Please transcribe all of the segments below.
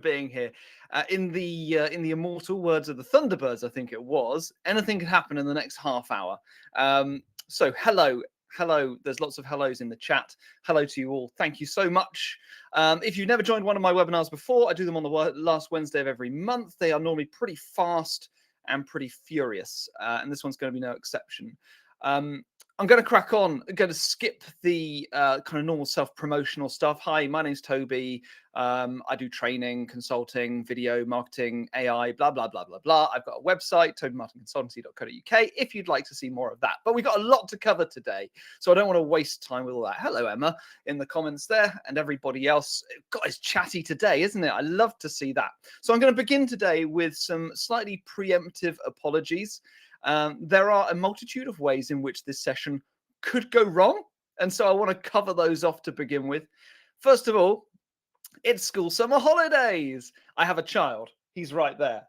being here. In the immortal words of the Thunderbirds, I think it was, anything could happen in the next half hour. So hello. There's lots of hellos in the chat. Hello to you all. Thank you so much. If you've never joined one of my webinars before, I do them on the last Wednesday of every month. They are normally pretty fast and pretty furious, and this one's going to be no exception. I'm going to crack on. I'm going to skip the kind of normal self-promotional stuff. Hi, my name's Toby. I do training, consulting, video, marketing, AI, blah, blah, blah, blah, blah. I've got a website, tobymarketingconsultancy.co.uk, if you'd like to see more of that. But we've got a lot to cover today, so I don't want to waste time with all that. Hello, Emma, in the comments there, and everybody else. God, it's chatty today, isn't it? I love to see that. So I'm going to begin today with some slightly preemptive apologies. There are a multitude of ways in which this session could go wrong, and so I want to cover those off to begin with. First of all, it's school summer holidays. I have a child. He's right there.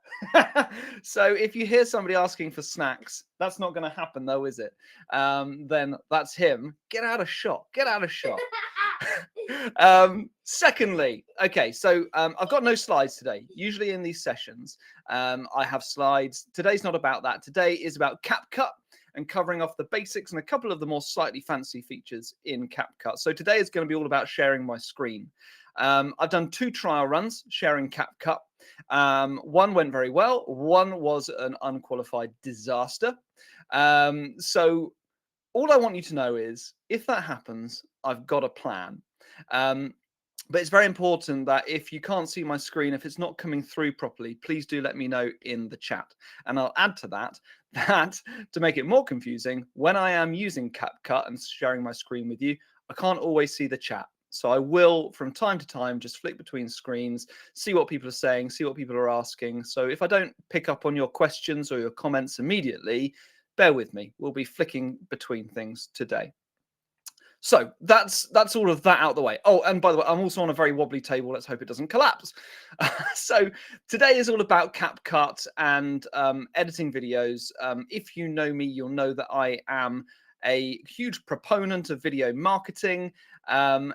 So if you hear somebody asking for snacks, that's not going to happen though, is it? Then that's him. Get out of shot. Get out of shot. Secondly, okay, so I've got no slides today. Usually in these sessions, I have slides. Today's not about that. Today is about CapCut and covering off the basics and a couple of the more slightly fancy features in CapCut. So today is going to be all about sharing my screen. I've done 2 trial runs sharing CapCut. One went very well. One was an unqualified disaster. So all I want you to know is if that happens, I've got a plan. But it's very important that if you can't see my screen, if it's not coming through properly, please do let me know in the chat. And I'll add to that, to make it more confusing, when I am using CapCut and sharing my screen with you, I can't always see the chat. So I will, from time to time, just flick between screens, see what people are saying, see what people are asking. So if I don't pick up on your questions or your comments immediately, bear with me. We'll be flicking between things today. So that's all of that out the way. Oh, and by the way, I'm also on a very wobbly table. Let's hope it doesn't collapse. So today is all about CapCut and editing videos. If you know me, you'll know that I am a huge proponent of video marketing, and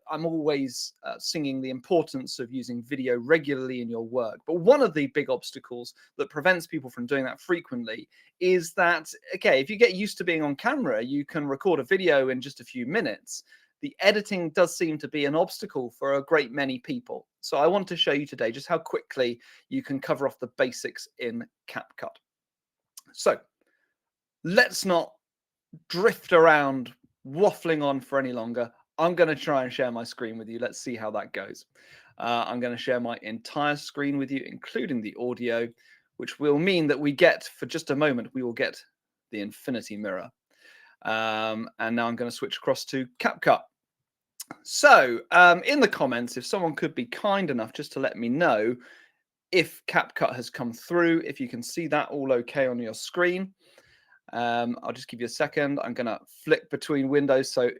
I'm always singing the importance of using video regularly in your work. But one of the big obstacles that prevents people from doing that frequently is that, okay, if you get used to being on camera, you can record a video in just a few minutes. The editing does seem to be an obstacle for a great many people. So I want to show you today just how quickly you can cover off the basics in CapCut. So let's not drift around waffling on for any longer. I'm going to try and share my screen with you. Let's see how that goes. I'm going to share my entire screen with you, including the audio, which will mean that we get, for just a moment, we will get the infinity mirror. And now I'm going to switch across to CapCut. So in the comments, if someone could be kind enough just to let me know if CapCut has come through, if you can see that all okay on your screen. I'll just give you a second. I'm going to flick between windows. So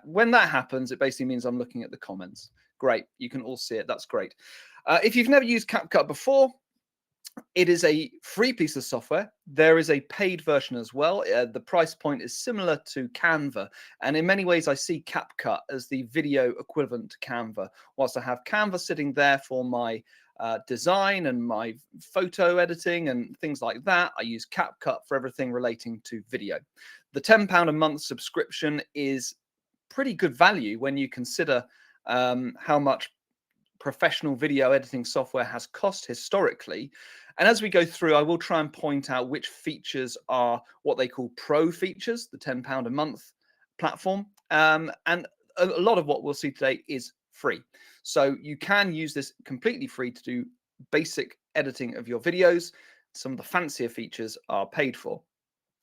when that happens, it basically means I'm looking at the comments. Great. You can all see it. That's great. If you've never used CapCut before, it is a free piece of software. There is a paid version as well. The price point is similar to Canva. And in many ways, I see CapCut as the video equivalent to Canva. Whilst I have Canva sitting there for my design and my photo editing and things like that, I use CapCut for everything relating to video. The £10 a month subscription is pretty good value when you consider how much professional video editing software has cost historically. And as we go through, I will try and point out which features are what they call pro features, the £10 a month platform. And a lot of what we'll see today is free. So you can use this completely free to do basic editing of your videos. Some of the fancier features are paid for.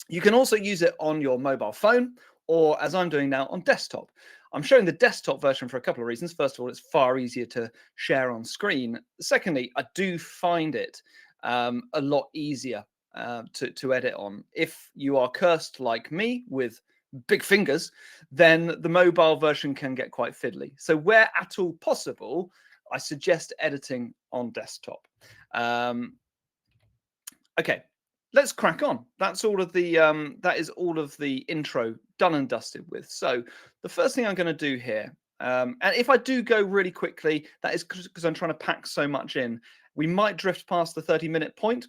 You can also use it on your mobile phone, or as I'm doing now, on desktop. I'm showing the desktop version for a couple of reasons. First of all, it's far easier to share on screen. Secondly, I do find it a lot easier to edit on. If you are cursed like me with big fingers, then the mobile version can get quite fiddly. So where at all possible, I suggest editing on desktop. Okay, let's crack on. That's all of the that is all of the intro done and dusted with. So the first thing I'm going to do here, And if I do go really quickly, that is because I'm trying to pack so much in. We might drift past the 30-minute point.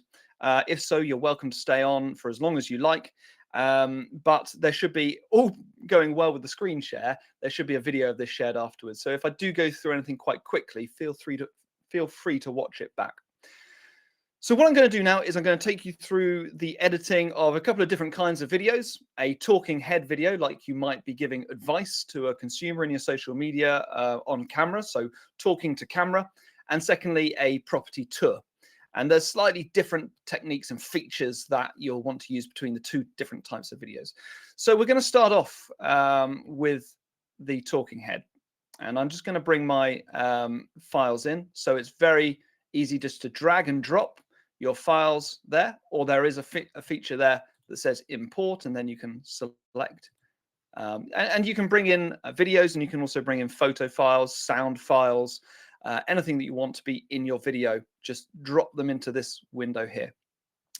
If so, you're welcome to stay on for as long as you like. But there should be, all going well with the screen share, there should be a video of this shared afterwards. So if I do go through anything quite quickly, feel free to watch it back. So what I'm going to do now is I'm going to take you through the editing of a couple of different kinds of videos. A talking head video, like you might be giving advice to a consumer in your social media on camera, so talking to camera. And secondly, a property tour. And there's slightly different techniques and features that you'll want to use between the two different types of videos. So we're going to start off with the talking head. And I'm just going to bring my files in. So it's very easy just to drag and drop your files there, or there is a feature there that says import, and then you can select. And you can bring in videos, and you can also bring in photo files, sound files, anything that you want to be in your video. Just drop them into this window here.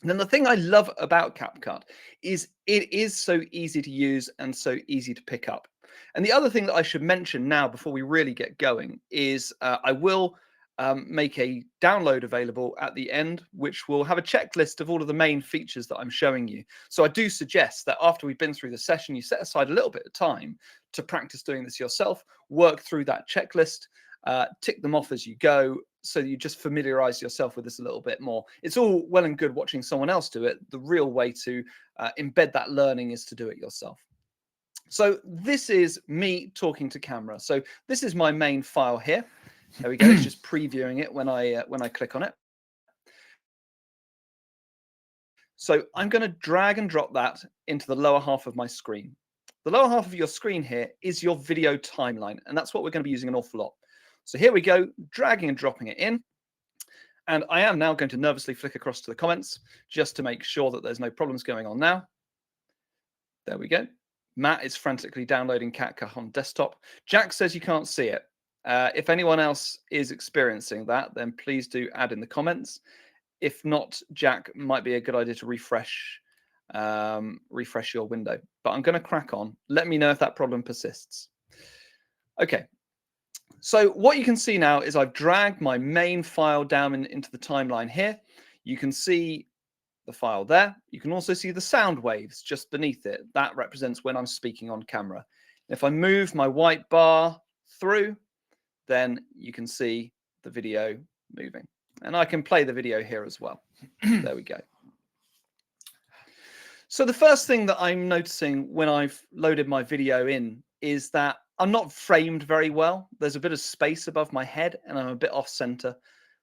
And then the thing I love about CapCut is it is so easy to use and so easy to pick up. And the other thing that I should mention now before we really get going is I will make a download available at the end, which will have a checklist of all of the main features that I'm showing you. So I do suggest that after we've been through the session, you set aside a little bit of time to practice doing this yourself, work through that checklist, tick them off as you go, so you just familiarize yourself with this a little bit more. It's all well and good watching someone else do it. The real way to embed that learning is to do it yourself. So this is me talking to camera. So this is my main file here. There we go. It's just previewing it when I click on it. So I'm going to drag and drop that into the lower half of my screen. The lower half of your screen here is your video timeline, and that's what we're going to be using an awful lot. So here we go, dragging and dropping it in. And I am now going to nervously flick across to the comments just to make sure that there's no problems going on now. There we go. Matt is frantically downloading CapCut on desktop. Jack says you can't see it. If anyone else is experiencing that, then please do add in the comments. If not, Jack, might be a good idea to refresh your window. But I'm going to crack on. Let me know if that problem persists. Okay. So what you can see now is I've dragged my main file down into the timeline here. You can see the file there. You can also see the sound waves just beneath it. That represents when I'm speaking on camera. If I move my white bar through, then you can see the video moving. And I can play the video here as well. There we go. So the first thing that I'm noticing when I've loaded my video in is that I'm not framed very well. There's a bit of space above my head and I'm a bit off center.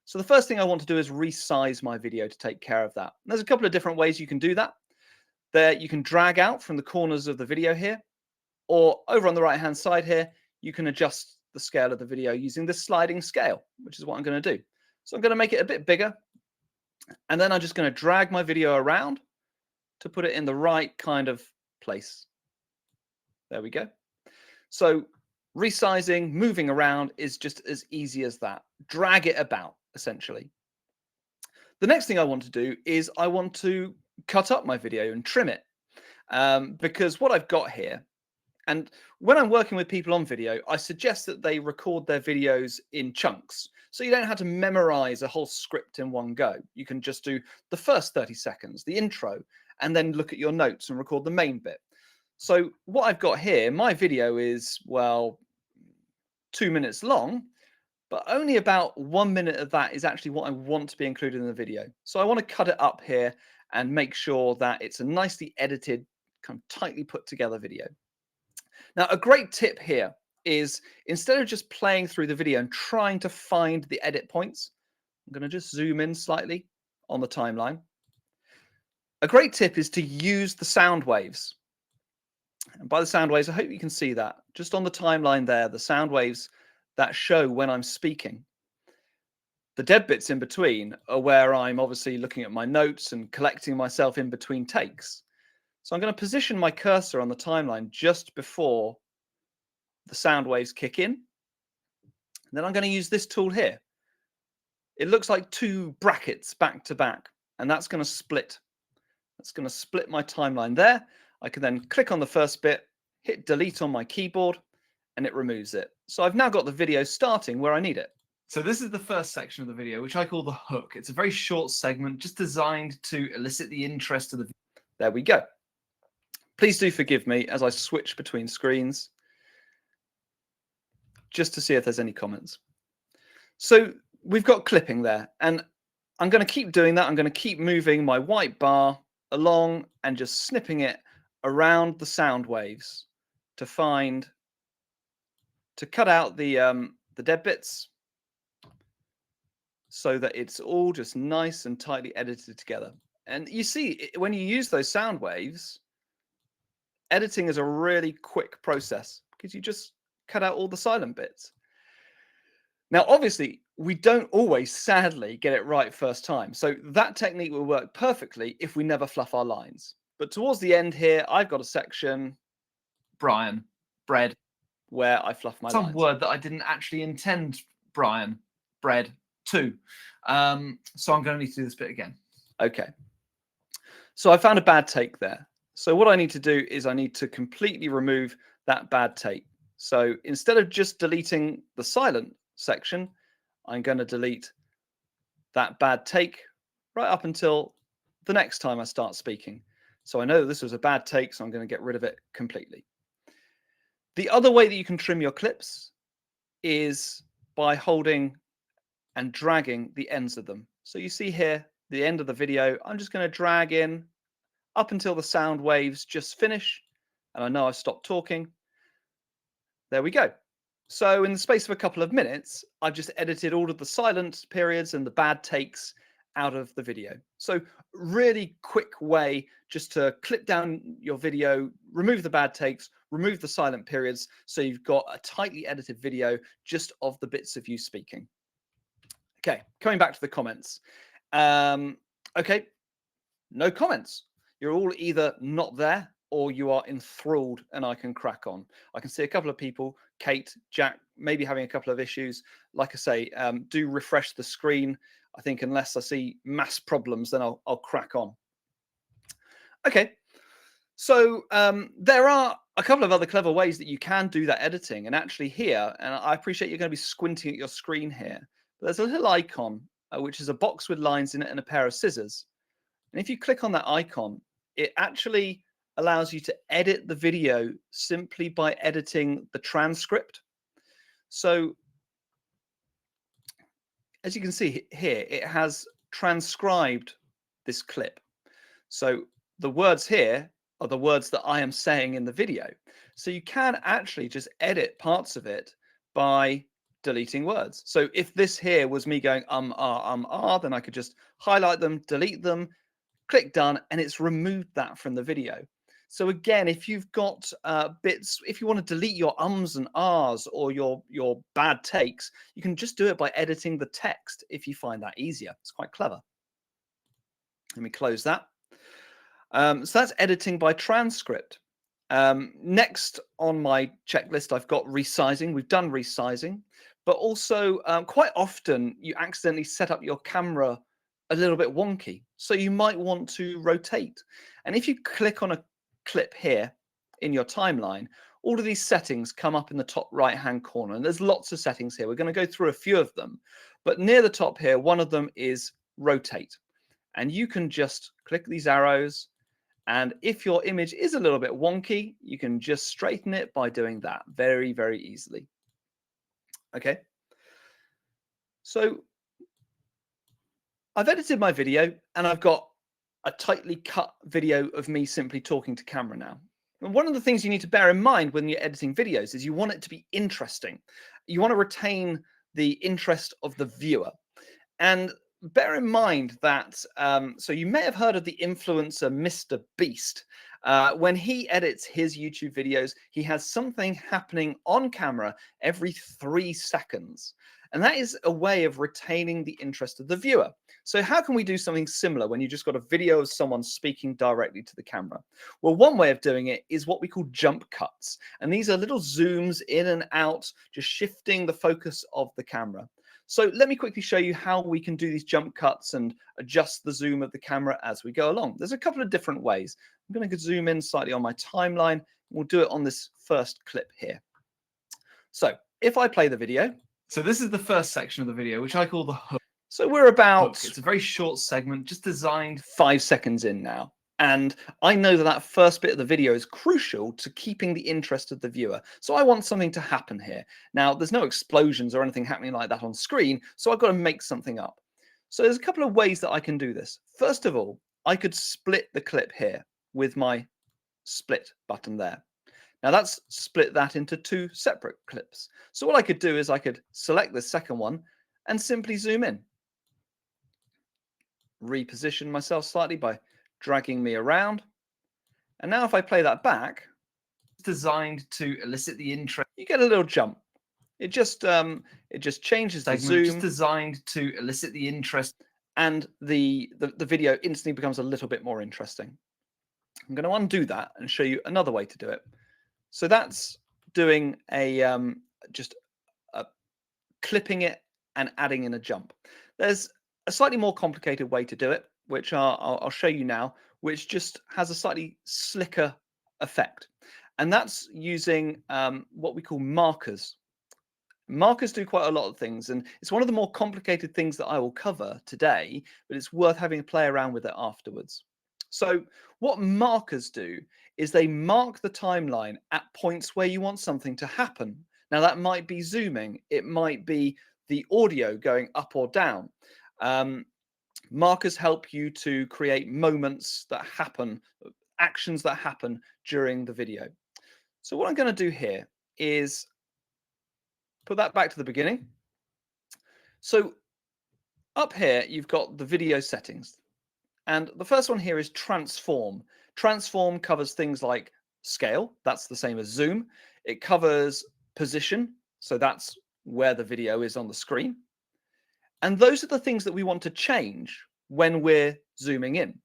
So the first thing I want to do is resize my video to take care of that. And there's a couple of different ways you can do that. There, you can drag out from the corners of the video here, or over on the right-hand side here, you can adjust the scale of the video using this sliding scale, which is what I'm going to do. So I'm going to make it a bit bigger, and then I'm just going to drag my video around to put it in the right kind of place. There we go. So resizing, moving around is just as easy as that. Drag it about, essentially. The next thing I want to do is I want to cut up my video and trim it, because what I've got here, and when I'm working with people on video, I suggest that they record their videos in chunks. So you don't have to memorize a whole script in one go. You can just do the first 30 seconds, the intro, and then look at your notes and record the main bit. So what I've got here, my video is, well, 2 minutes long, but only about 1 minute of that is actually what I want to be included in the video. So I want to cut it up here and make sure that it's a nicely edited, kind of tightly put together video. Now, a great tip here is instead of just playing through the video and trying to find the edit points, I'm going to just zoom in slightly on the timeline. A great tip is to use the sound waves. And by the sound waves, I hope you can see that. Just on the timeline there, the sound waves that show when I'm speaking. The dead bits in between are where I'm obviously looking at my notes and collecting myself in between takes. So I'm going to position my cursor on the timeline just before the sound waves kick in. And then I'm going to use this tool here. It looks like two brackets back to back, and that's going to split. That's going to split my timeline there. I can then click on the first bit, hit delete on my keyboard, and it removes it. So I've now got the video starting where I need it. So this is the first section of the video, which I call the hook. It's a very short segment, just designed to elicit the interest of the video. There we go. Please do forgive me as I switch between screens, just to see if there's any comments. So we've got clipping there, and I'm going to keep doing that. I'm going to keep moving my white bar along and just snipping it around the sound waves to cut out the dead bits, so that it's all just nice and tightly edited together. And you see, when you use those sound waves, editing is a really quick process because you just cut out all the silent bits. Now, obviously, we don't always, sadly, get it right first time. So that technique will work perfectly if we never fluff our lines. But towards the end here, I've got a section, Brian, bread, where I fluff my lines. Some word that I didn't actually intend, Brian, bread, to. So I'm going to need to do this bit again. Okay. So I found a bad take there. So what I need to do is I need to completely remove that bad take. So instead of just deleting the silent section, I'm going to delete that bad take right up until the next time I start speaking. So I know this was a bad take, so I'm going to get rid of it completely. The other way that you can trim your clips is by holding and dragging the ends of them. So you see here, the end of the video, I'm just going to drag in up until the sound waves just finish. And I know I've stopped talking. There we go. So in the space of a couple of minutes, I've just edited all of the silent periods and the bad takes out of the video. So really quick way just to clip down your video, remove the bad takes, remove the silent periods, so you've got a tightly edited video just of the bits of you speaking. Okay, coming back to the comments. Okay, no comments. You're all either not there or you are enthralled and I can crack on. I can see a couple of people, Kate, Jack, maybe having a couple of issues. Like I say, do refresh the screen. I think unless I see mass problems, then I'll crack on. Okay, so there are a couple of other clever ways that you can do that editing. And actually here, and I appreciate you're going to be squinting at your screen here, but there's a little icon, which is a box with lines in it and a pair of scissors. And if you click on that icon, it actually allows you to edit the video simply by editing the transcript. So as you can see here, it has transcribed this clip. So the words here are the words that I am saying in the video. So you can actually just edit parts of it by deleting words. So if this here was me going then I could just highlight them, delete them, click done, and it's removed that from the video. So again, if you've got bits, if you want to delete your ums and ahs or your bad takes, you can just do it by editing the text if you find that easier. It's quite clever. Let me close that. So that's editing by transcript. Next on my checklist, I've got resizing. We've done resizing, but also quite often you accidentally set up your camera a little bit wonky. So you might want to rotate. And if you click on a clip here in your timeline, all of these settings come up in the top right-hand corner. And there's lots of settings here. We're going to go through a few of them. But near the top here, one of them is rotate. And you can just click these arrows. And if your image is a little bit wonky, you can just straighten it by doing that very, very easily. Okay. So I've edited my video and I've got a tightly cut video of me simply talking to camera now. And one of the things you need to bear in mind when you're editing videos is you want it to be interesting. You want to retain the interest of the viewer. And bear in mind that, so you may have heard of the influencer Mr. Beast. When he edits his YouTube videos, he has something happening on camera every 3 seconds. And that is a way of retaining the interest of the viewer. So how can we do something similar when you just got a video of someone speaking directly to the camera? Well, one way of doing it is what we call jump cuts. And these are little zooms in and out, just shifting the focus of the camera. So let me quickly show you how we can do these jump cuts and adjust the zoom of the camera as we go along. There's a couple of different ways. I'm going to zoom in slightly on my timeline. We'll do it on this first clip here. So if I play the video, so this is the first section of the video, which I call the hook. So we're about, it's a very short segment, just designed 5 seconds in now. And I know that that first bit of the video is crucial to keeping the interest of the viewer. So I want something to happen here. Now, there's no explosions or anything happening like that on screen, so I've got to make something up. So there's a couple of ways that I can do this. First of all, I could split the clip here with my split button there. Now that's split that into 2 separate clips. So what I could do is I could select the second one and simply zoom in. Reposition myself slightly by dragging me around. And now if I play that back, it's designed to elicit the interest. You get a little jump. It just changes the zoom. Just designed to elicit the interest, and the video instantly becomes a little bit more interesting. I'm going to undo that and show you another way to do it. So that's doing a just clipping it and adding in a jump. There's a slightly more complicated way to do it, which I'll show you now, which just has a slightly slicker effect. And that's using what we call markers. Markers do quite a lot of things, and it's one of the more complicated things that I will cover today, but it's worth having a play around with it afterwards. So what markers do is they mark the timeline at points where you want something to happen. Now that might be zooming, it might be the audio going up or down. Markers help you to create moments that happen, actions that happen during the video. So what I'm going to do here is put that back to the beginning. So up here, you've got the video settings. And the first one here is transform. Transform covers things like scale. That's the same as zoom. It covers position. So that's where the video is on the screen. And those are the things that we want to change when we're zooming in.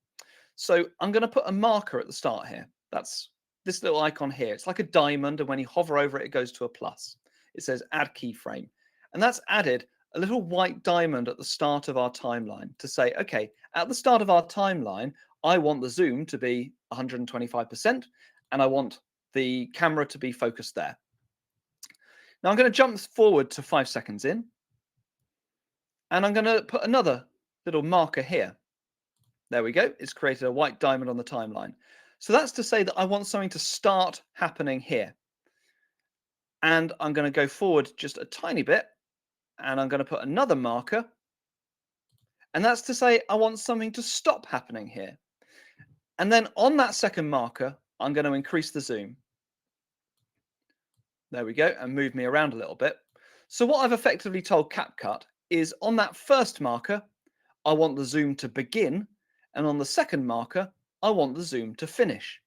So I'm going to put a marker at the start here. That's this little icon here. It's like a diamond, and when you hover over it, it goes to a plus. It says add keyframe. And that's added a little white diamond at the start of our timeline to say, okay, at the start of our timeline, I want the zoom to be 125%, and I want the camera to be focused there. Now I'm going to jump forward to 5 seconds in, and I'm going to put another little marker here. There we go. It's created a white diamond on the timeline. So that's to say that I want something to start happening here. And I'm going to go forward just a tiny bit, and I'm going to put another marker. And that's to say I want something to stop happening here. And then on that second marker, I'm going to increase the zoom. There we go, and move me around a little bit. So what I've effectively told CapCut is on that first marker, I want the zoom to begin. And on the second marker, I want the zoom to finish.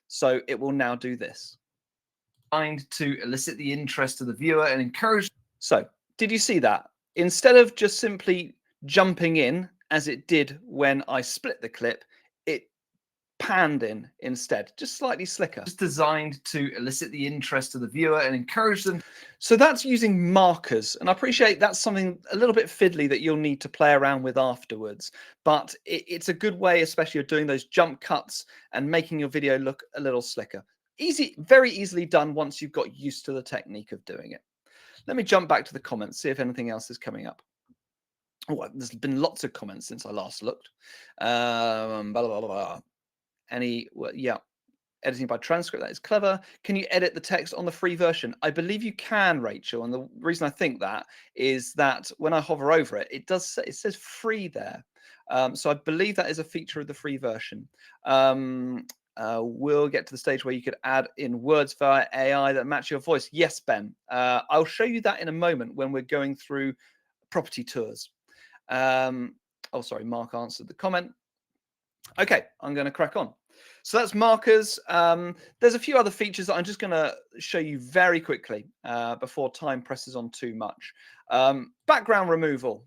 So it will now do this. Designed to elicit the interest of the viewer and encourage. So did you see that? Instead of just simply jumping in as it did when I split the clip, it panned in instead, just slightly slicker. It's designed to elicit the interest of the viewer and encourage them. So that's using markers, and I appreciate that's something a little bit fiddly that you'll need to play around with afterwards, but it's a good way, especially of doing those jump cuts and making your video look a little slicker. Easy, very easily done once you've got used to the technique of doing it. Let me jump back to the comments, see if anything else is coming up. Oh, there's been lots of comments since I last looked. Blah, blah, blah, blah. Well, yeah, editing by transcript, that is clever. Can you edit the text on the free version? I believe you can, Rachel, and the reason I think that is that when I hover over it, it says free there. So I believe that is a feature of the free version. We'll get to the stage where you could add in words via AI that match your voice. Yes, Ben. I'll show you that in a moment when we're going through property tours. Oh, sorry, Mark answered the comment. Okay, I'm going to crack on. So that's markers. There's a few other features that I'm just going to show you very quickly before time presses on too much. Background removal.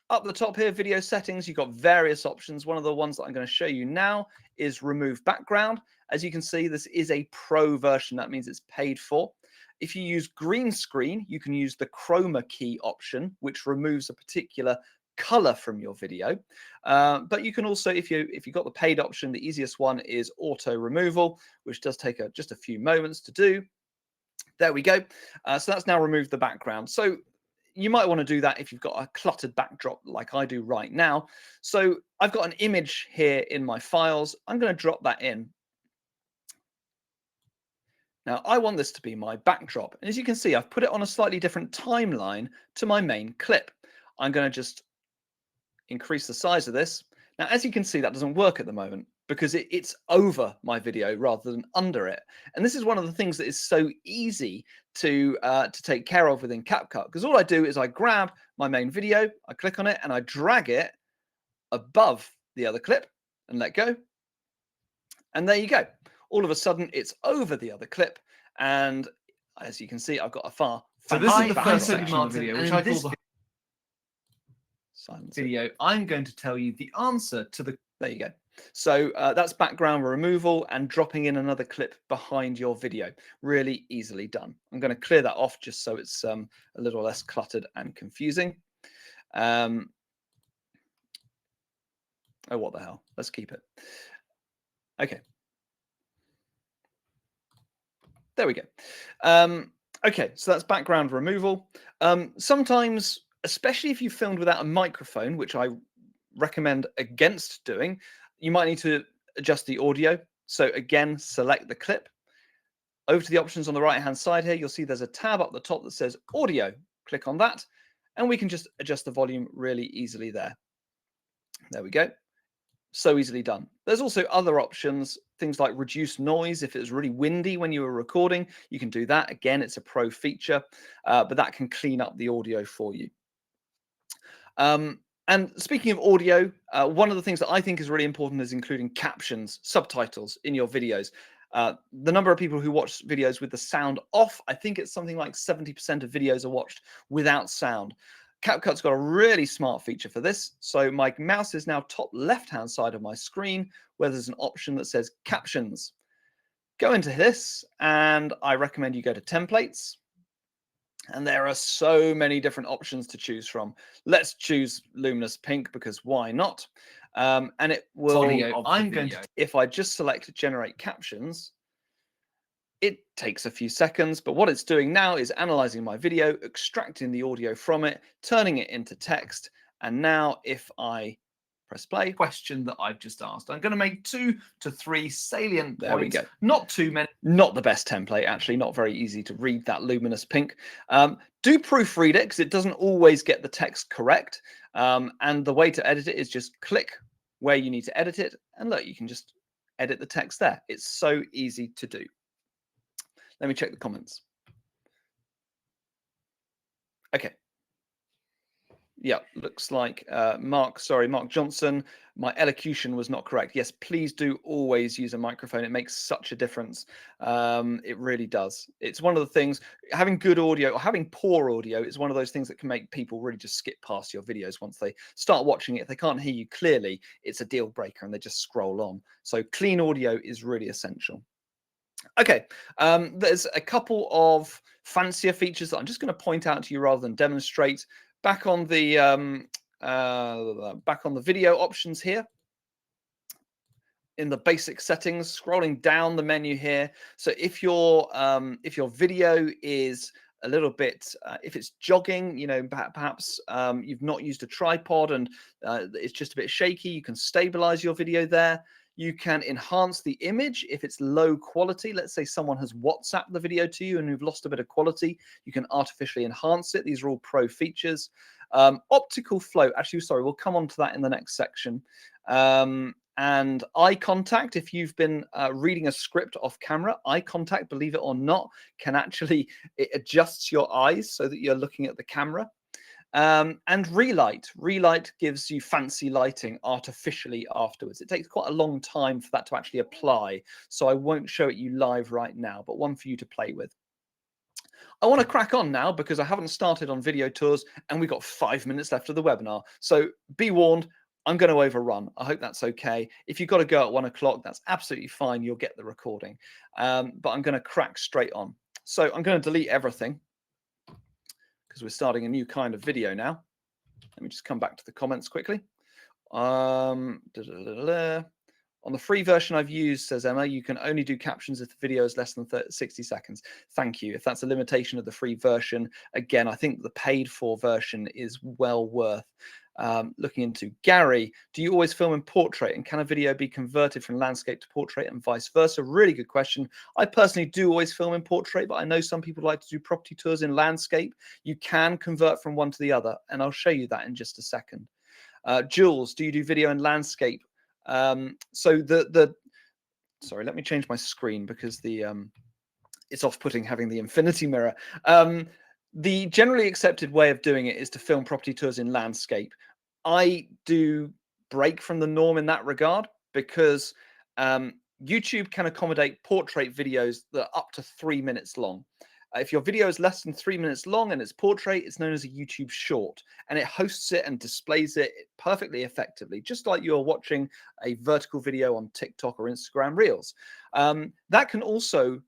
Up the top here, video settings, you've got various options. One of the ones that I'm going to show you now is remove background. As you can see, this is a pro version. That means it's paid for. If you use green screen, you can use the chroma key option, which removes a particular color from your video. But you can also, if you've got the paid option, the easiest one is auto removal, which does take just a few moments to do. There we go. So that's now removed the background. So you might want to do that if you've got a cluttered backdrop like I do right now. So I've got an image here in my files. I'm going to drop that in. Now I want this to be my backdrop. And as you can see, I've put it on a slightly different timeline to my main clip. I'm going to just increase the size of this. Now, as you can see, that doesn't work at the moment because it's over my video rather than under it. And this is one of the things that is so easy to take care of within CapCut, because all I do is I grab my main video, I click on it, and I drag it above the other clip and let go. And there you go. All of a sudden, it's over the other clip. And as you can see, I've got a far. So this is the first section section of the video, which I call the silence video. I'm going to tell you the answer to the. There you go. So that's background removal and dropping in another clip behind your video. Really easily done. I'm going to clear that off just so it's a little less cluttered and confusing. Oh, what the hell? Let's keep it. Okay. There we go. Okay, so that's background removal. Sometimes, especially if you filmed without a microphone, which I recommend against doing, you might need to adjust the audio. So again, select the clip. Over to the options on the right-hand side here, you'll see there's a tab up the top that says audio. Click on that, and we can just adjust the volume really easily there. There we go. So easily done. There's also other options, things like reduce noise. If it's really windy when you were recording, you can do that. Again, it's a pro feature, but that can clean up the audio for you. And speaking of audio, one of the things that I think is really important is including captions, subtitles in your videos. The number of people who watch videos with the sound off, I think it's something like 70% of videos are watched without sound. CapCut's got a really smart feature for this. So my mouse is now top left-hand side of my screen, where there's an option that says captions. Go into this, and I recommend you go to templates. And there are so many different options to choose from. Let's choose luminous pink because why not? And it will, if I just select generate captions, it takes a few seconds, but what it's doing now is analyzing my video, extracting the audio from it, turning it into text. And now if I press play, question that I've just asked, I'm going to make 2 to 3 salient points. There we go. Not too many. Not the best template, actually. Not very easy to read that luminous pink. Do proofread it because it doesn't always get the text correct. And the way to edit it is just click where you need to edit it. And look, you can just edit the text there. It's so easy to do. Let me check the comments. Okay. Yeah, looks like Mark Johnson, my elocution was not correct. Yes, please do always use a microphone. It makes such a difference. It really does. It's one of the things, having good audio or having poor audio is one of those things that can make people really just skip past your videos once they start watching it. If they can't hear you clearly, it's a deal breaker and they just scroll on. So clean audio is really essential. Okay, there's a couple of fancier features that I'm just going to point out to you rather than demonstrate. Back on the video options here, in the basic settings, scrolling down the menu here. So if your video is a little bit, if it's jogging, you know, perhaps you've not used a tripod and it's just a bit shaky, you can stabilize your video there. You can enhance the image if it's low quality. Let's say someone has WhatsApped the video to you and you've lost a bit of quality. You can artificially enhance it. These are all pro features. Optical flow. Actually, sorry, we'll come on to that in the next section. And eye contact, if you've been reading a script off camera, eye contact, believe it or not, can actually, it adjusts your eyes so that you're looking at the camera. And relight gives you fancy lighting artificially afterwards. It takes quite a long time for that to actually apply, so I won't show it you live right now, but one for you to play with. I want to crack on now because I haven't started on video tours and we've got 5 minutes left of the webinar. So be warned, I'm going to overrun. I hope that's okay. If you've got to go at 1 o'clock, that's absolutely fine. You'll get the recording. But I'm going to crack straight on. So I'm going to delete everything, because we're starting a new kind of video now. Let me just come back to the comments quickly. On the free version I've used, says Emma, you can only do captions if the video is less than 60 seconds. Thank you. If that's a limitation of the free version, again, I think the paid for version is well worth looking into. Gary, do you always film in portrait, and can a video be converted from landscape to portrait and vice versa? Really good question. I personally do always film in portrait, but I know some people like to do property tours in landscape. You can convert from one to the other, and I'll show you that in just a second. Jules, do you do video in landscape? Sorry, let me change my screen because it's off-putting having the infinity mirror. The generally accepted way of doing it is to film property tours in landscape. I do break from the norm in that regard because YouTube can accommodate portrait videos that are up to 3 minutes long. If your video is less than 3 minutes long and it's portrait, it's known as a YouTube short, and it hosts it and displays it perfectly effectively, just like you're watching a vertical video on TikTok or Instagram Reels. That can also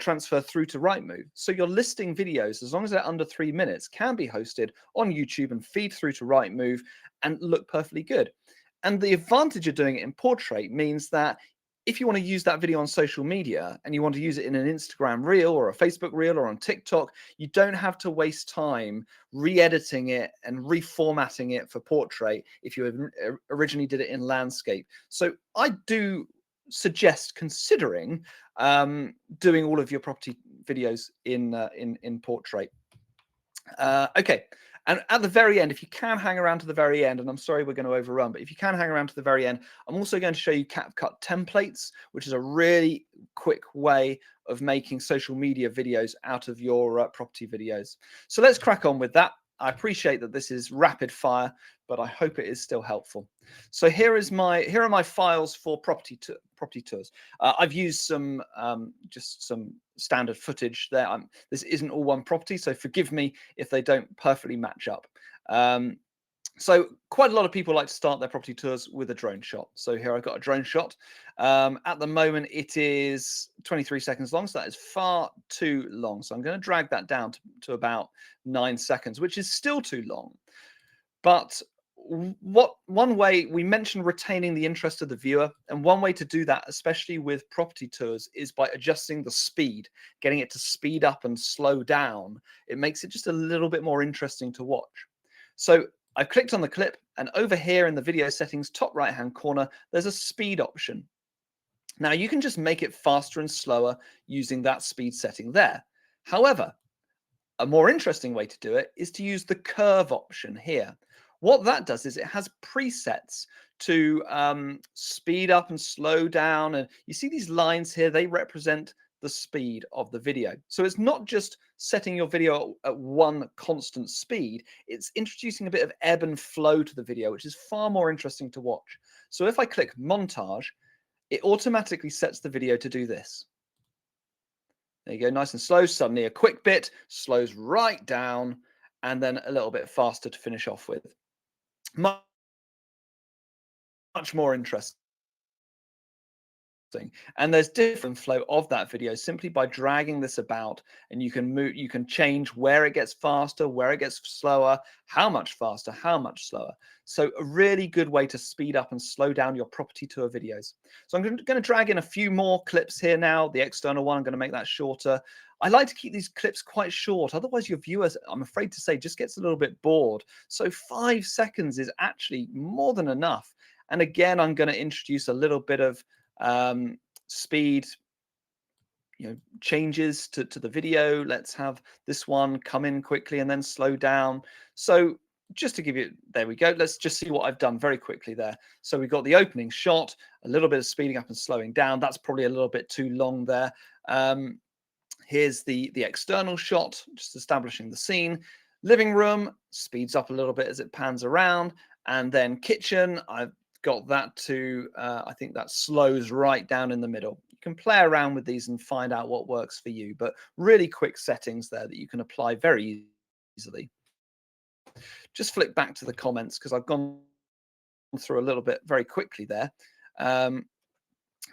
transfer through to Rightmove. So your listing videos, as long as they're under 3 minutes, can be hosted on YouTube and feed through to Rightmove and look perfectly good. And the advantage of doing it in portrait means that if you want to use that video on social media and you want to use it in an Instagram reel or a Facebook reel or on TikTok, you don't have to waste time re-editing it and reformatting it for portrait if you originally did it in landscape. So I do suggest considering doing all of your property videos in portrait. Okay. And at the very end, if you can hang around to the very end, and I'm sorry we're going to overrun, but if you can hang around to the very end, I'm also going to show you CapCut templates, which is a really quick way of making social media videos out of your property videos. So let's crack on with that. I appreciate that this is rapid fire, but I hope it is still helpful. So here are my files for property tours. I've used some just some standard footage there. This isn't all one property, so forgive me if they don't perfectly match up. So quite a lot of people like to start their property tours with a drone shot. So here I've got a drone shot. At the moment, it is 23 seconds long, so that is far too long. So I'm going to drag that down to about 9 seconds, which is still too long. But one way we mentioned retaining the interest of the viewer, and one way to do that, especially with property tours, is by adjusting the speed, getting it to speed up and slow down. It makes it just a little bit more interesting to watch. So I've clicked on the clip, and over here in the video settings, top right-hand corner, there's a speed option. Now you can just make it faster and slower using that speed setting there. However, a more interesting way to do it is to use the curve option here. What that does is it has presets to speed up and slow down. And you see these lines here, they represent the speed of the video. So it's not just setting your video at one constant speed, it's introducing a bit of ebb and flow to the video, which is far more interesting to watch. So if I click montage, it automatically sets the video to do this. There you go, nice and slow. Suddenly a quick bit, slows right down, and then a little bit faster to finish off with. Much more interesting. And there's different flow of that video simply by dragging this about, and you can move, you can change where it gets faster, where it gets slower, how much faster, how much slower. So a really good way to speed up and slow down your property tour videos. So I'm going to drag in a few more clips here now. The external one, I'm going to make that shorter. I like to keep these clips quite short. Otherwise, your viewers, I'm afraid to say, just gets a little bit bored. So 5 seconds is actually more than enough. And again, I'm going to introduce a little bit of speed, changes to the video. Let's have this one come in quickly and then slow down. So just to give you, there we go. Let's just see what I've done very quickly there. So we've got the opening shot, a little bit of speeding up and slowing down. That's probably a little bit too long there. Here's the external shot, just establishing the scene. Living room speeds up a little bit as it pans around, and then kitchen, I've got that to, I think that slows right down in the middle. You can play around with these and find out what works for you, but really quick settings there that you can apply very easily. Just flick back to the comments because I've gone through a little bit very quickly there.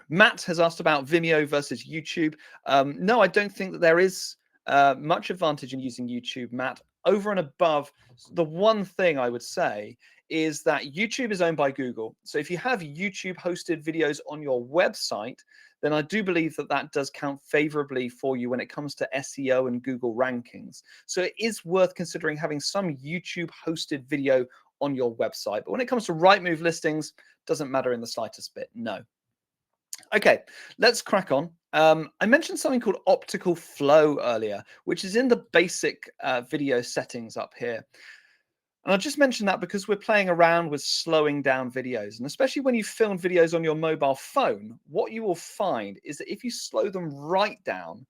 Matt has asked about Vimeo versus YouTube. No, I don't think that there is much advantage in using YouTube, Matt. Over and above, the one thing I would say is that YouTube is owned by Google. So if you have YouTube hosted videos on your website, then I do believe that that does count favorably for you when it comes to SEO and Google rankings. So it is worth considering having some YouTube hosted video on your website. But when it comes to Rightmove listings, doesn't matter in the slightest bit, no. Okay, let's crack on. I mentioned something called optical flow earlier, which is in the basic video settings up here. And I just mentioned that because we're playing around with slowing down videos. And especially when you film videos on your mobile phone, what you will find is that if you slow them right down,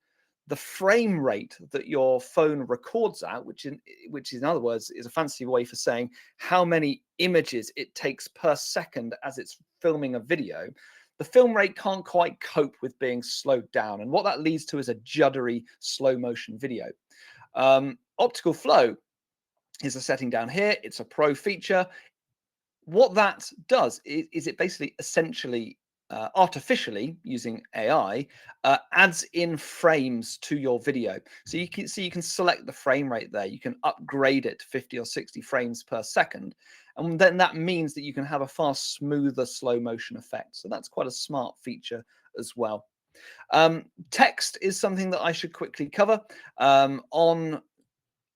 the frame rate that your phone records at, which in other words is a fancy way for saying how many images it takes per second as it's filming a video, the film rate can't quite cope with being slowed down. And what that leads to is a juddery slow motion video. Optical flow is a setting down here. It's a pro feature. What that does is it basically essentially artificially using AI adds in frames to your video. So you can select the frame rate there. You can upgrade it to 50 or 60 frames per second. And then that means that you can have a far smoother slow motion effect. So that's quite a smart feature as well. Text is something that I should quickly cover. On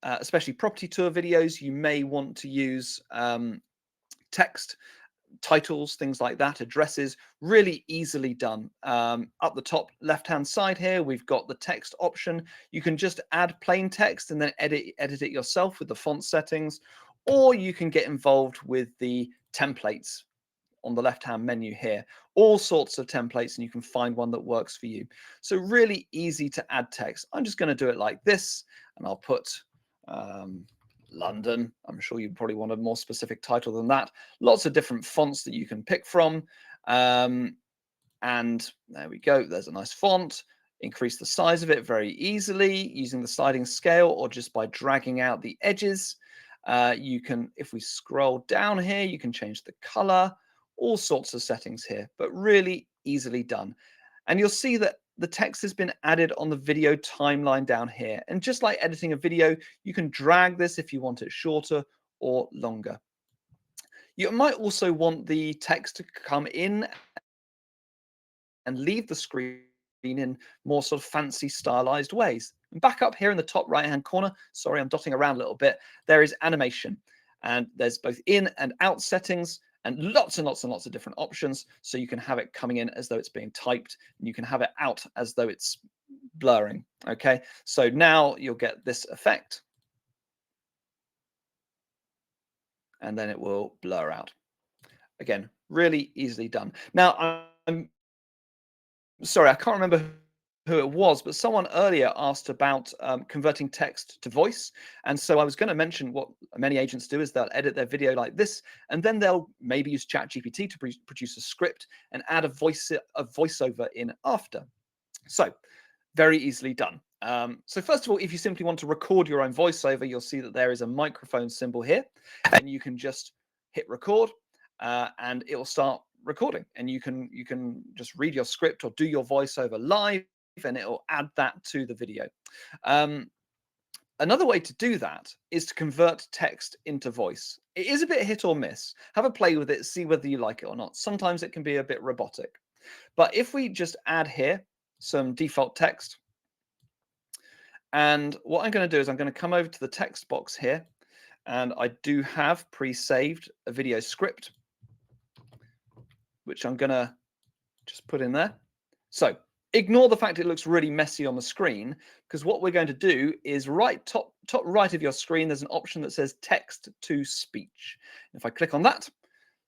especially property tour videos, you may want to use text, titles, things like that, addresses, really easily done. Up the top left-hand side here, we've got the text option. You can just add plain text and then edit it yourself with the font settings, or you can get involved with the templates on the left-hand menu here. All sorts of templates, and you can find one that works for you. So really easy to add text. I'm just going to do it like this, and I'll put London. I'm sure you probably want a more specific title than that. Lots of different fonts that you can pick from. And there we go. There's a nice font. Increase the size of it very easily using the sliding scale or just by dragging out the edges. You can, if we scroll down here, you can change the color, all sorts of settings here, but really easily done. And you'll see that the text has been added on the video timeline down here. And just like editing a video, you can drag this if you want it shorter or longer. You might also want the text to come in and leave the screen in more sort of fancy stylized ways. And back up here in the top right hand corner, sorry, I'm dotting around a little bit, there is animation. And there's both in and out settings and lots of different options. So you can have it coming in as though it's being typed, and you can have it out as though it's blurring. Okay, so now you'll get this effect, and then it will blur out. Again, really easily done. Now, I'm sorry, I can't remember who it was, but someone earlier asked about converting text to voice. And so I was going to mention what many agents do is they'll edit their video like this, and then they'll maybe use ChatGPT to produce a script and add a voiceover in after. So very easily done. So first of all, if you simply want to record your own voiceover, you'll see that there is a microphone symbol here, and you can just hit record and it will start recording, and you can just read your script or do your voiceover live, and it will add that to the video. Another way to do that is to convert text into voice. It is a bit hit or miss. Have a play with it, see whether you like it or not. Sometimes it can be a bit robotic. But if we just add here some default text, and what I'm going to do is I'm going to come over to the text box here, and I do have pre-saved a video script, which I'm going to just put in there. So ignore the fact it looks really messy on the screen, because what we're going to do is top right of your screen, there's an option that says text to speech. If I click on that,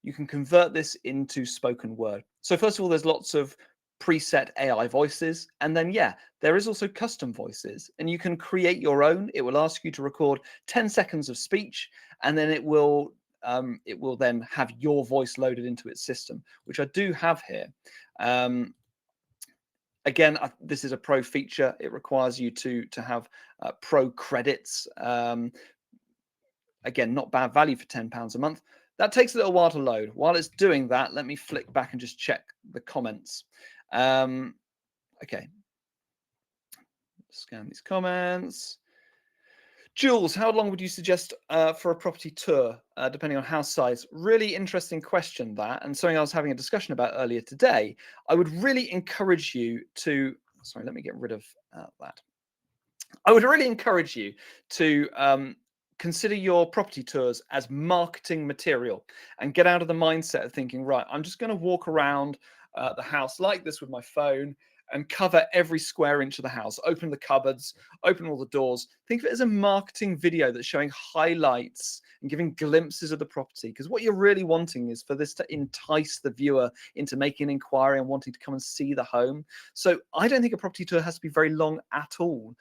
you can convert this into spoken word. So first of all, there's lots of preset AI voices. And then, yeah, there is also custom voices, and you can create your own. It will ask you to record 10 seconds of speech, and then it will then have your voice loaded into its system, which I do have here. Again, this is a pro feature. It requires you to have pro credits. Again, not bad value for £10 a month. That takes a little while to load. While it's doing that, let me flick back and just check the comments. Okay. Scan these comments. Jules, how long would you suggest for a property tour, depending on house size? Really interesting question, that, and something I was having a discussion about earlier today. I would really encourage you to, sorry, let me get rid of that. I would really encourage you to consider your property tours as marketing material and get out of the mindset of thinking, right, I'm just going to walk around the house like this with my phone and cover every square inch of the house, open the cupboards, open all the doors. Think of it as a marketing video that's showing highlights and giving glimpses of the property. Because what you're really wanting is for this to entice the viewer into making an inquiry and wanting to come and see the home. So I don't think a property tour has to be very long at all.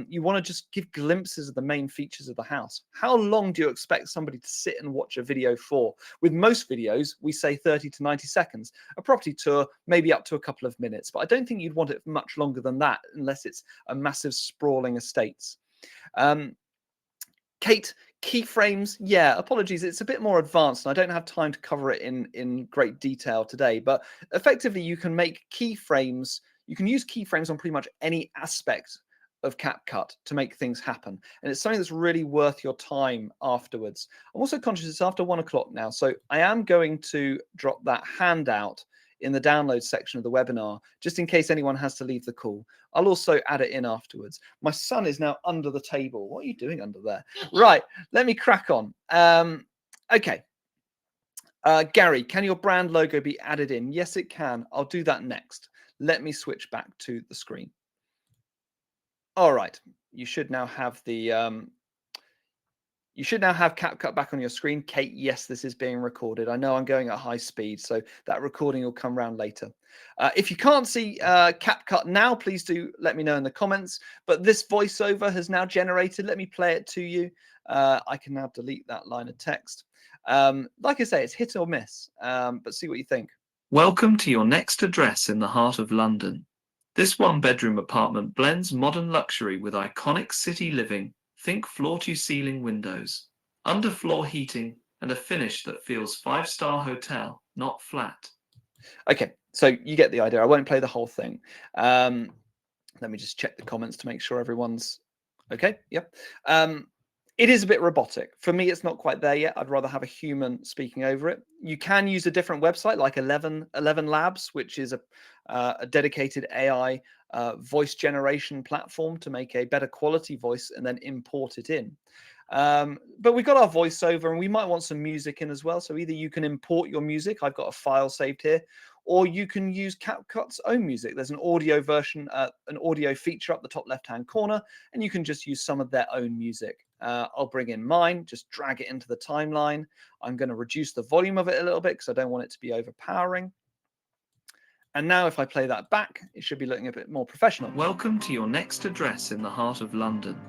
You want to just give glimpses of the main features of the house. How long do you expect somebody to sit and watch a video for? With most videos, we say 30 to 90 seconds. A property tour, maybe up to a couple of minutes, but I don't think you'd want it much longer than that unless it's a massive sprawling estates. Kate, keyframes, yeah, apologies, it's a bit more advanced and I don't have time to cover it in great detail today, but effectively you can make keyframes, you can use keyframes on pretty much any aspect of CapCut to make things happen. And it's something that's really worth your time afterwards. I'm also conscious it's after 1 o'clock now, so I am going to drop that handout in the download section of the webinar, just in case anyone has to leave the call. I'll also add it in afterwards. My son is now under the table. What are you doing under there? Right, let me crack on. Okay. Gary, can your brand logo be added in? Yes, it can. I'll do that next. Let me switch back to the screen. All right, you should now have the CapCut back on your screen. Kate, yes, this is being recorded. I know I'm going at high speed, so that recording will come around later. If you can't see CapCut now, please do let me know in the comments. But this voiceover has now generated. Let me play it to you. I can now delete that line of text. Like I say, it's hit or miss, but see what you think. Welcome to your next address in the heart of London. This one-bedroom apartment blends modern luxury with iconic city living. Think floor-to-ceiling windows, underfloor heating, and a finish that feels five-star hotel, not flat. Okay, so you get the idea. I won't play the whole thing. Let me just check the comments to make sure everyone's okay. Yep. It is a bit robotic. For me, it's not quite there yet. I'd rather have a human speaking over it. You can use a different website like 11 Labs, which is a dedicated AI voice generation platform to make a better quality voice and then import it in. But we've got our voiceover and we might want some music in as well. So either you can import your music. I've got a file saved here, or you can use CapCut's own music. There's an audio version, an audio feature up the top left-hand corner, and you can just use some of their own music. I'll bring in mine, just drag it into the timeline. I'm going to reduce the volume of it a little bit because I don't want it to be overpowering. And now if I play that back, it should be looking a bit more professional. Welcome to your next address in the heart of London.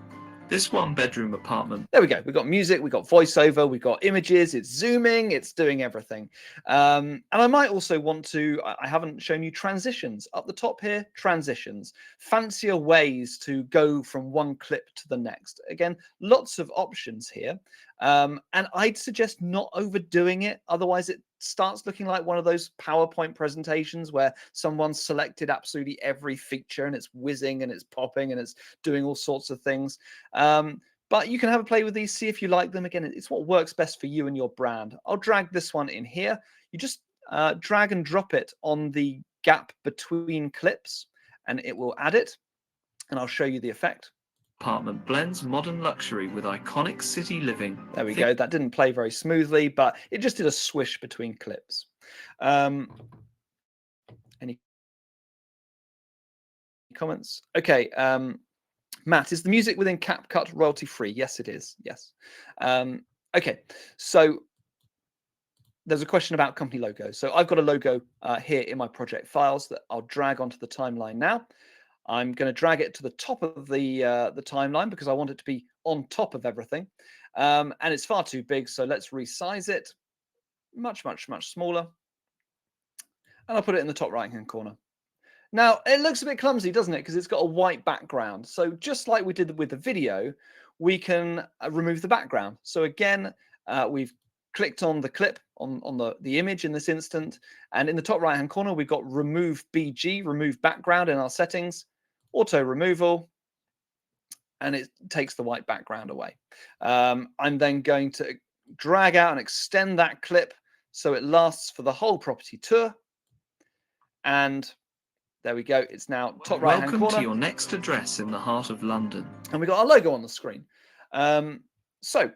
This one-bedroom apartment. There we go. We've got music, we've got voiceover, we've got images, it's zooming, it's doing everything. And I might also want to, I haven't shown you transitions. Up the top here, transitions. Fancier ways to go from one clip to the next. Again, lots of options here. And I'd suggest not overdoing it. Otherwise, it starts looking like one of those PowerPoint presentations where someone's selected absolutely every feature and it's whizzing and it's popping and it's doing all sorts of things. But you can have a play with these, see if you like them. Again, it's what works best for you and your brand. I'll drag this one in here. You just drag and drop it on the gap between clips and it will add it. And I'll show you the effect. Apartment blends modern luxury with iconic city living. There we go. That didn't play very smoothly, but it just did a swish between clips. Any comments? Okay. Matt, is the music within CapCut royalty free? Yes, it is. Yes. Okay. So there's a question about company logos. So I've got a logo here in my project files that I'll drag onto the timeline now. I'm going to drag it to the top of the timeline because I want it to be on top of everything. And it's far too big, so let's resize it. Much, much, much smaller. And I'll put it in the top right-hand corner. Now, it looks a bit clumsy, doesn't it? Because it's got a white background. So just like we did with the video, we can remove the background. So again, we've clicked on the clip on the image in this instant. And in the top right-hand corner, we've got remove BG, remove background in our settings. Auto removal, and it takes the white background away. I'm then going to drag out and extend that clip so it lasts for the whole property tour. And there we go. It's now top right-hand corner. Welcome to your next address in the heart of London. And we got our logo on the screen. So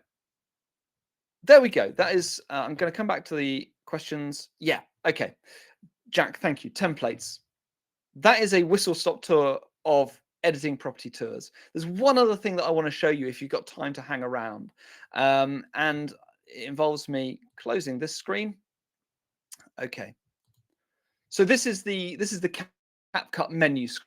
there we go. That is, I'm going to come back to the questions. Yeah. Okay. Jack, thank you. Templates. That is a whistle-stop tour of editing property tours. There's one other thing that I want to show you if you've got time to hang around. And it involves me closing this screen. Okay. So this is the CapCut menu screen.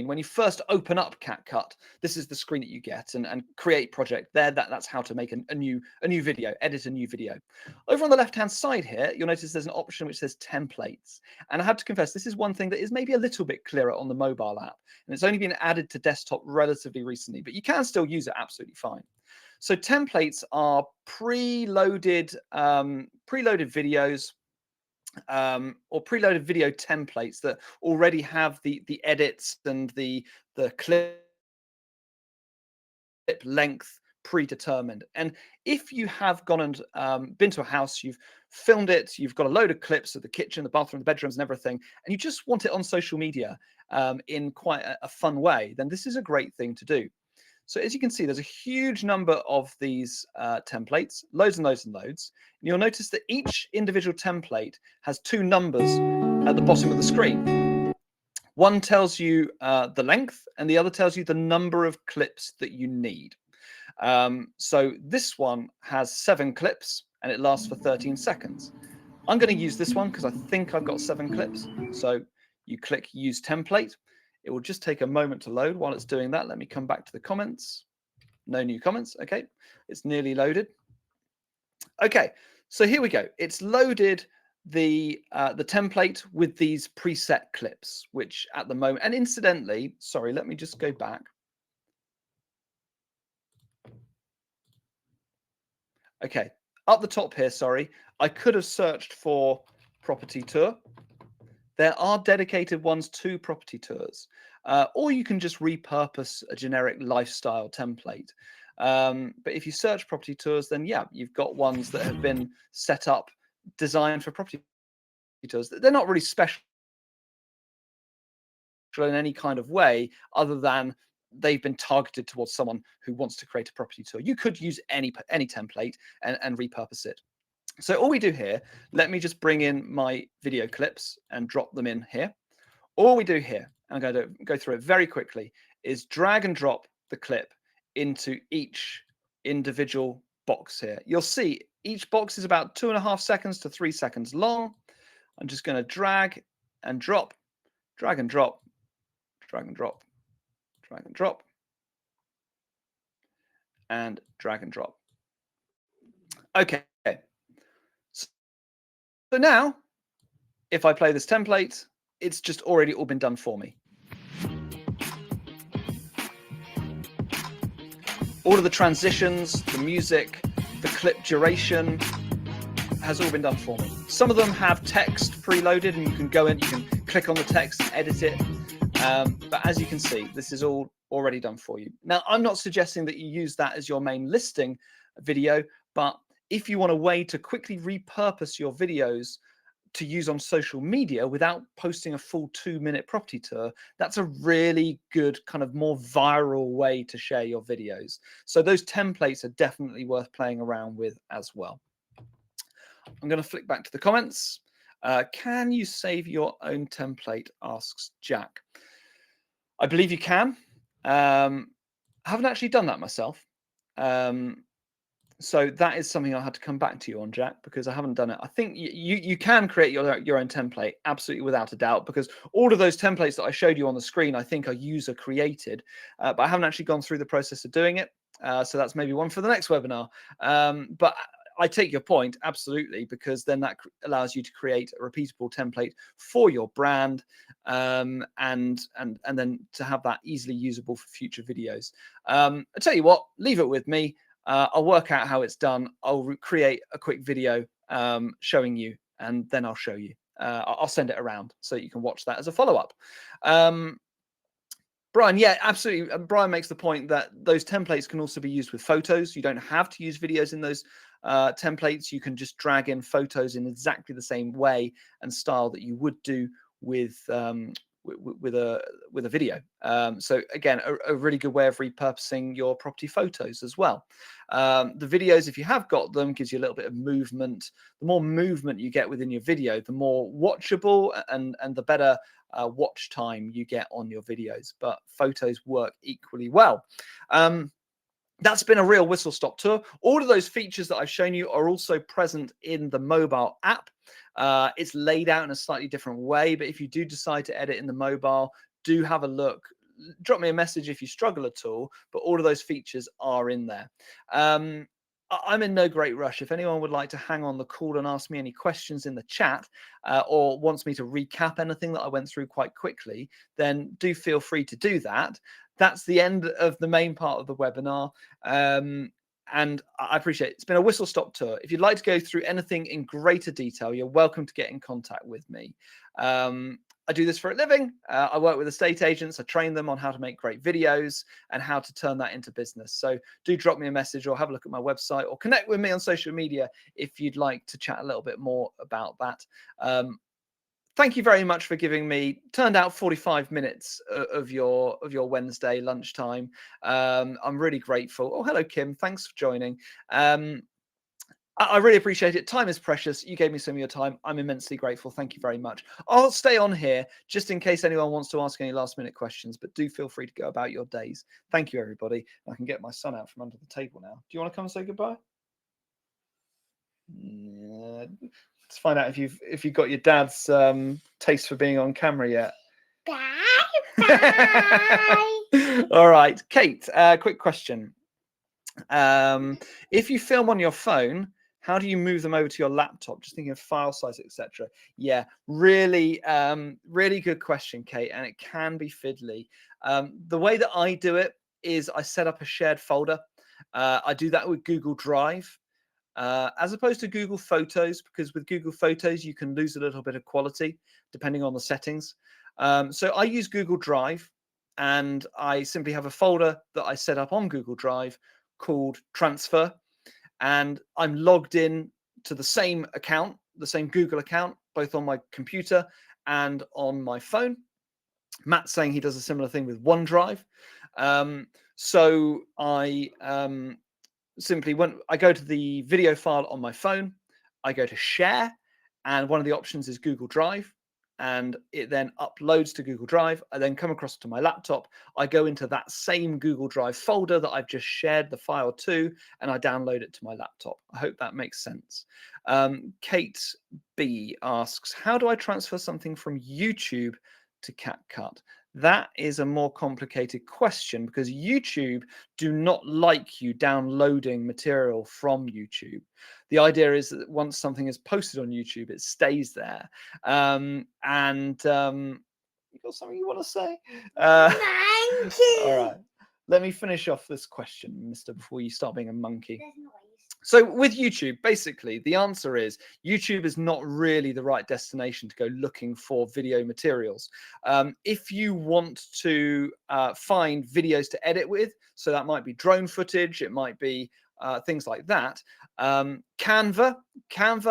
When you first open up CapCut, this is the screen that you get, and create project there. That's how to make a new video, edit a new video. Over on the left-hand side here, you'll notice there's an option which says templates. And I have to confess, this is one thing that is maybe a little bit clearer on the mobile app. And it's only been added to desktop relatively recently, but you can still use it absolutely fine. So templates are preloaded videos or preloaded video templates that already have the edits and the clip length predetermined. And if you have gone and been to a house, you've filmed it, you've got a load of clips of the kitchen, the bathroom, the bedrooms and everything, and you just want it on social media in quite a fun way, then this is a great thing to do. So as you can see, there's a huge number of these templates, loads and loads and loads. And you'll notice that each individual template has two numbers at the bottom of the screen. One tells you the length, and the other tells you the number of clips that you need. So this one has 7 clips, and it lasts for 13 seconds. I'm going to use this one because I think I've got 7 clips. So you click Use Template. It will just take a moment to load. While it's doing that, let me come back to the comments. No new comments. Okay, it's nearly loaded. Okay, so here we go. It's loaded the template with these preset clips, which at the moment, and incidentally, sorry, let me just go back. Okay, up the top here, sorry, I could have searched for property tour. There are dedicated ones to property tours, or you can just repurpose a generic lifestyle template. But if you search property tours, then yeah, you've got ones that have been set up, designed for property tours. They're not really special in any kind of way, other than they've been targeted towards someone who wants to create a property tour. You could use any template and repurpose it. So all we do here, let me just bring in my video clips and drop them in here. All we do here, I'm going to go through it very quickly, is drag and drop the clip into each individual box here. You'll see each box is about 2.5 seconds to 3 seconds long. I'm just going to drag and drop, drag and drop, drag and drop, drag and drop, and drag and drop. Okay. So now, if I play this template, it's just already all been done for me. All of the transitions, the music, the clip duration has all been done for me. Some of them have text preloaded, and you can go in, you can click on the text and edit it. But as you can see, this is all already done for you. Now, I'm not suggesting that you use that as your main listing video, but if you want a way to quickly repurpose your videos to use on social media without posting a full 2-minute property tour, that's a really good kind of more viral way to share your videos. So those templates are definitely worth playing around with as well. I'm going to flick back to the comments. Can you save your own template? Asks Jack. I believe you can. I haven't actually done that myself. So that is something I had to come back to you on, Jack, because I haven't done it. I think you can create your own template, absolutely, without a doubt, because all of those templates that I showed you on the screen, I think are user created, but I haven't actually gone through the process of doing it. So that's maybe one for the next webinar. But I take your point, absolutely, because then that allows you to create a repeatable template for your brand, and then to have that easily usable for future videos. I tell you what, leave it with me. I'll work out how it's done. I'll create a quick video showing you, and then I'll show you. I'll send it around so you can watch that as a follow-up. Brian, yeah, absolutely. Brian makes the point that those templates can also be used with photos. You don't have to use videos in those templates. You can just drag in photos in exactly the same way and style that you would do with with a video. So again, a really good way of repurposing your property photos as well. The videos, if you have got them, gives you a little bit of movement. The more movement you get within your video, the more watchable and the better watch time you get on your videos. But photos work equally well. That's been a real whistle stop tour. All of those features that I've shown you are also present in the mobile app. It's laid out in a slightly different way, but if you do decide to edit in the mobile, do have a look. Drop me a message if you struggle at all, but all of those features are in there. I'm in no great rush. If anyone would like to hang on the call and ask me any questions in the chat, or wants me to recap anything that I went through quite quickly, then do feel free to do that. That's the end of the main part of the webinar. And I appreciate it. It's been a whistle stop tour. If you'd like to go through anything in greater detail, you're welcome to get in contact with me. I do this for a living. I work with estate agents. I train them on how to make great videos and how to turn that into business. So do drop me a message or have a look at my website or connect with me on social media if you'd like to chat a little bit more about that. Thank you very much for giving me, turned out 45 minutes of your Wednesday lunchtime. I'm really grateful. Oh, hello, Kim. Thanks for joining. I really appreciate it. Time is precious. You gave me some of your time. I'm immensely grateful. Thank you very much. I'll stay on here just in case anyone wants to ask any last minute questions, but do feel free to go about your days. Thank you, everybody. I can get my son out from under the table now. Do you want to come and say goodbye? Yeah. Let's find out if you've got your dad's taste for being on camera yet. Bye. All right, Kate. Quick question. If you film on your phone, how do you move them over to your laptop? Just thinking of file size, etc. Yeah, really, really good question, Kate, and it can be fiddly. The way that I do it is I set up a shared folder. I do that with Google Drive. As opposed to Google Photos, because with Google Photos, you can lose a little bit of quality depending on the settings. So I use Google Drive, and I simply have a folder that I set up on Google Drive called Transfer, and I'm logged in to the same account, the same Google account, both on my computer and on my phone. Matt's saying he does a similar thing with OneDrive. So I simply, when I go to the video file on my phone, I go to share, and one of the options is Google Drive, and it then uploads to Google Drive. I then come across to my laptop. I go into that same Google Drive folder that I've just shared the file to, and I download it to my laptop. I hope that makes sense. Kate B asks, how do I transfer something from YouTube to CapCut? That is a more complicated question because YouTube do not like you downloading material from YouTube. The idea is that once something is posted on YouTube, it stays there. You got something you want to say? Thank you. All right. Let me finish off this question, mister, before you start being a monkey. So with YouTube, basically, the answer is YouTube is not really the right destination to go looking for video materials. If you want to find videos to edit with, so that might be drone footage, it might be things like that. Canva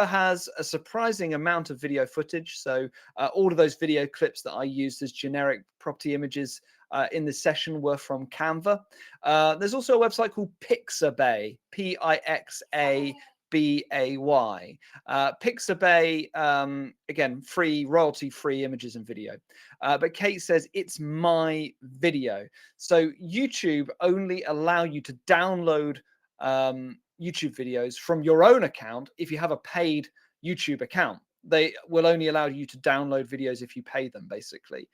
has a surprising amount of video footage. So all of those video clips that I used as generic property images in this session were from Canva. There's also a website called Pixabay, Pixabay. Pixabay, again, free, royalty-free images and video. But Kate says, it's my video. So YouTube only allow you to download YouTube videos from your own account if you have a paid YouTube account. They will only allow you to download videos if you pay them, basically.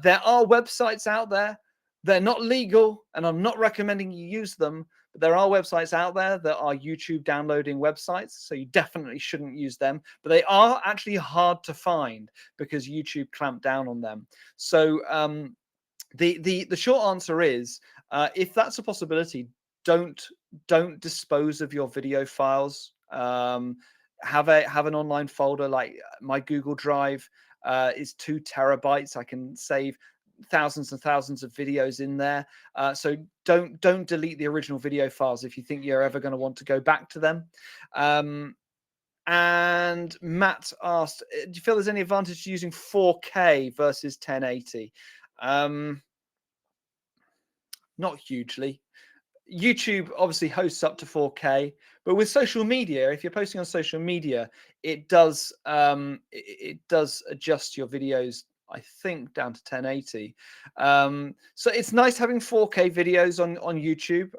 There are websites out there. They're not legal, and I'm not recommending you use them, but there are websites out there that are YouTube downloading websites, so you definitely shouldn't use them. But they are actually hard to find because YouTube clamped down on them. So the short answer is, if that's a possibility, don't dispose of your video files. Have an online folder. Like my Google Drive is 2 terabytes. I can save thousands and thousands of videos in there. So don't delete the original video files if you think you're ever going to want to go back to them. And Matt asked, do you feel there's any advantage to using 4K versus 1080? Not hugely. YouTube obviously hosts up to 4K, but with social media, if you're posting on social media, it does adjust your videos, I think, down to 1080. So it's nice having 4K videos on YouTube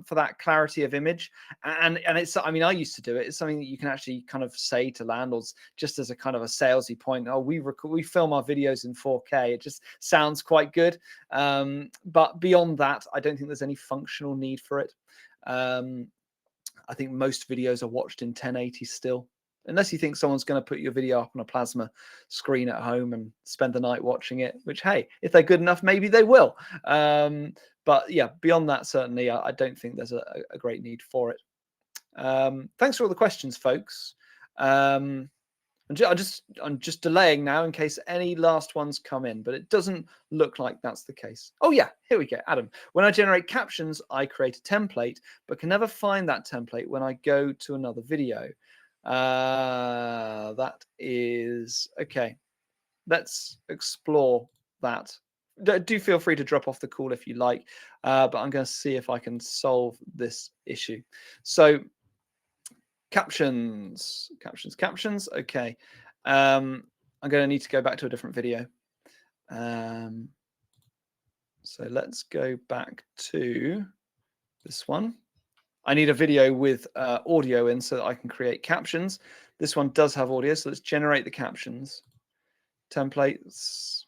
for that clarity of image. And it's, I mean, I used to do it. It's something that you can actually kind of say to landlords just as a kind of a salesy point. Oh, we film our videos in 4K. It just sounds quite good. But beyond that, I don't think there's any functional need for it. I think most videos are watched in 1080 still. Unless you think someone's going to put your video up on a plasma screen at home and spend the night watching it, which, hey, if they're good enough, maybe they will. But yeah, beyond that, certainly, I don't think there's a great need for it. Thanks for all the questions, folks. I'm just delaying now in case any last ones come in, but it doesn't look like that's the case. Oh yeah, here we go, Adam. When I generate captions, I create a template, but can never find that template when I go to another video. That is okay. Let's explore that. Do feel free to drop off the call if you like, but I'm going to see if I can solve this issue. So captions. Okay. I'm going to need to go back to a different video. So let's go back to this one. I need a video with audio in so that I can create captions. This one does have audio, so let's generate the captions. Templates.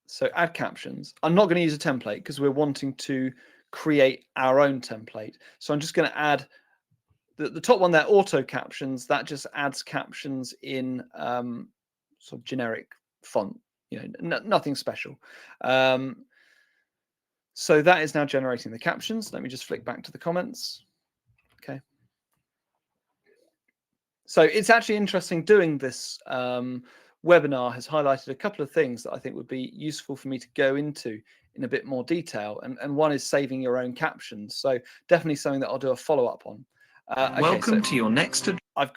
So add captions. I'm not going to use a template because we're wanting to create our own template. So I'm just going to add the top one there, auto captions. That just adds captions in sort of generic font, nothing special. So that is now generating the captions. Let me just flick back to the comments. Okay. So it's actually interesting doing this webinar has highlighted a couple of things that I think would be useful for me to go into in a bit more detail. And one is saving your own captions. So definitely something that I'll do a follow-up on. Okay, Welcome to your next. I'm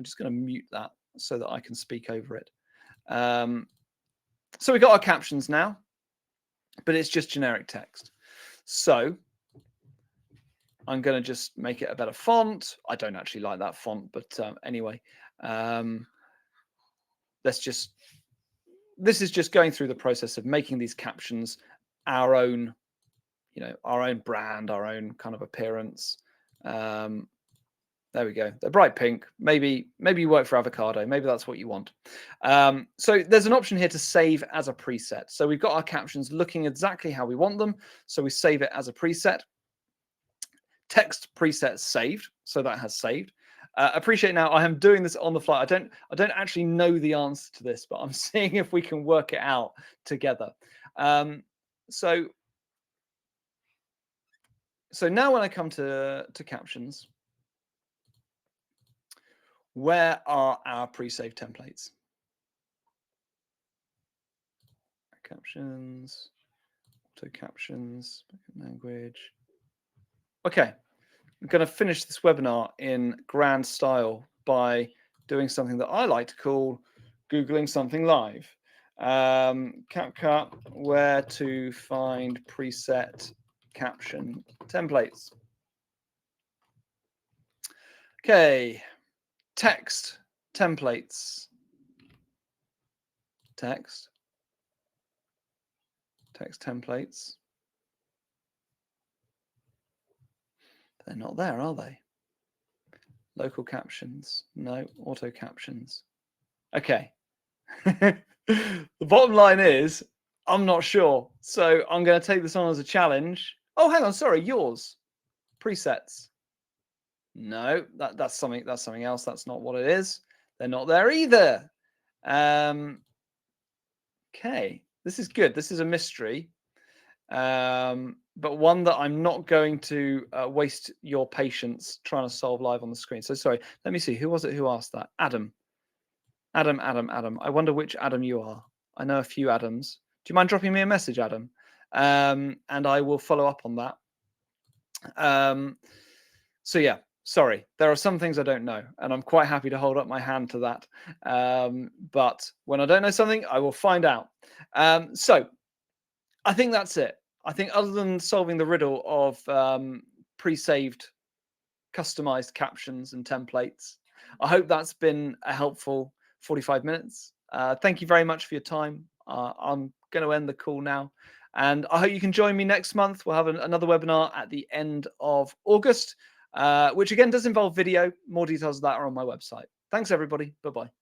just going to mute that so that I can speak over it. So we've got our captions now, but it's just generic text. So I'm going to just make it a better font. I don't actually like that font, but anyway, this is just going through the process of making these captions our own, our own brand, our own kind of appearance. There we go. They're bright pink. Maybe you work for Avocado. Maybe that's what you want. So there's an option here to save as a preset. So we've got our captions looking exactly how we want them. So we save it as a preset. Text preset saved. So that has saved. Appreciate now I am doing this on the fly. I don't actually know the answer to this, but I'm seeing if we can work it out together. So now when I come to captions, where are our pre-saved templates? Captions, auto captions, language. Okay, I'm going to finish this webinar in grand style by doing something that I like to call Googling something live. CapCut, where to find preset caption templates. Okay, text templates. Text templates. They're not there, are they? Local captions. No. Auto captions. Okay. The bottom line is, I'm not sure. So I'm going to take this on as a challenge. Oh, hang on. Sorry, yours. Presets. No, that's something else. That's not what it is. They're not there either. Okay. This is good. This is a mystery. But one that I'm not going to waste your patience trying to solve live on the screen. So sorry, let me see. Who was it who asked that? Adam. Adam. I wonder which Adam you are. I know a few Adams. Do you mind dropping me a message, Adam? And I will follow up on that. So yeah, sorry. There are some things I don't know, and I'm quite happy to hold up my hand to that. But when I don't know something, I will find out. So I think that's it. I think other than solving the riddle of pre-saved, customized captions and templates, I hope that's been a helpful 45 minutes. Thank you very much for your time. I'm going to end the call now. And I hope you can join me next month. We'll have another webinar at the end of August, which again does involve video. More details of that are on my website. Thanks, everybody. Bye-bye.